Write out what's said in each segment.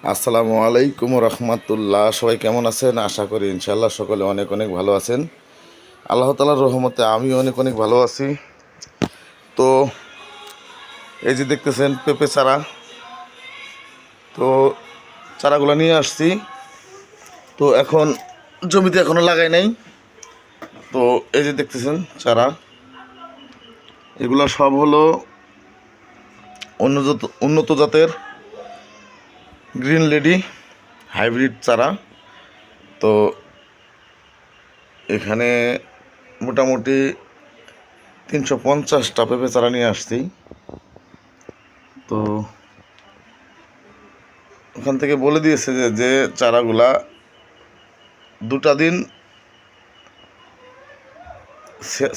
আসসালামু আলাইকুম রহমতুল্লাহ। সবাই কেমন আছেন? আশা করি ইনশাল্লাহ সকলে অনেক অনেক ভালো আছেন। আল্লাহ তাআলার রহমতে আমি অনেক অনেক ভালো আছি। তো এই যে দেখতেছেন পেঁপে চারা, তো চারাগুলো নিয়ে আসছি। তো এখন জমিতে এখনও লাগাই নাই। তো এই যে দেখতেছেন চারা, এগুলো সব হলো উন্নত জাতের গ্রিন লেডি হাইব্রিড চারা। তো এখানে মোটামুটি 350টা পেঁপে চারা নিয়ে আসছি। তো ওখান থেকে বলে দিয়েছে যে চারাগুলা 2টা দিন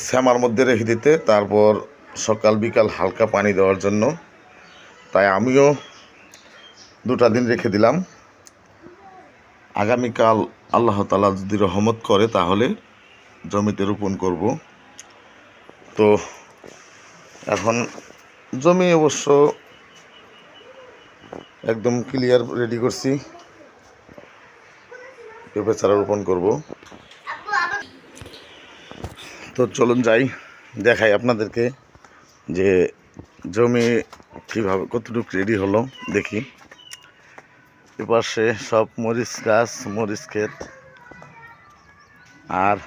শ্যামার মধ্যে রেখে দিতে, তারপর সকাল বিকাল হালকা পানি দেওয়ার জন্য। তাই আমিও 2টা দিন রেখে দিলাম। আগামীকাল আল্লাহ তাআলা যদি রহমত করে তাহলে জমিতে রোপণ করব। তো এখন জমি অবশ্য একদম ক্লিয়ার রেডি করছি, পেঁপে চারা রোপণ করব। তো চলুন যাই, দেখাই আপনাদেরকে যে জমি কীভাবে কতটুকু রেডি হলো দেখি। এপাশে সব মরিচ গাছ, মরিচ ক্ষেত। আর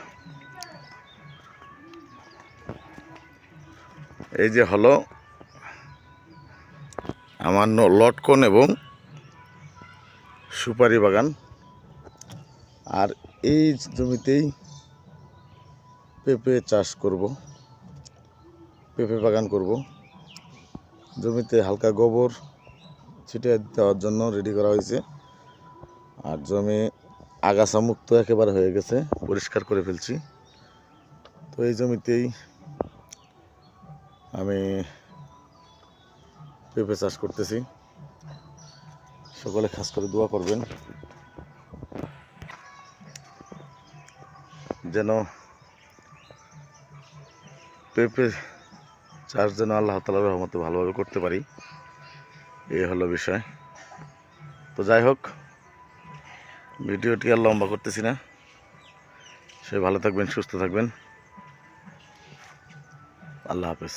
এই যে হলো আমার লটকন এবং সুপারি বাগান। আর এই জমিতেই পেঁপে চাষ করব, পেঁপে বাগান করব। জমিতে হালকা গোবর ছিটিয়ে দেওয়ার জন্য রেডি করা হয়েছে। আর জমি আগাছা মুক্ত একেবারে হয়ে গেছে, পরিষ্কার করে ফেলছি। তো এই জমিতেই আমি পেঁপে চাষ করতেছি। সকলে খাস করে দোয়া করবেন যেন পেঁপে চাষ যেন আল্লাহ তাআলার রহমতে ভালোভাবে করতে পারি, এই হলো বিষয়। তো যাই হোক, ভিডিওটি আর লম্বা করতেছি না। সে ভালো থাকবেন, সুস্থ থাকবেন। আল্লাহ হাফেজ।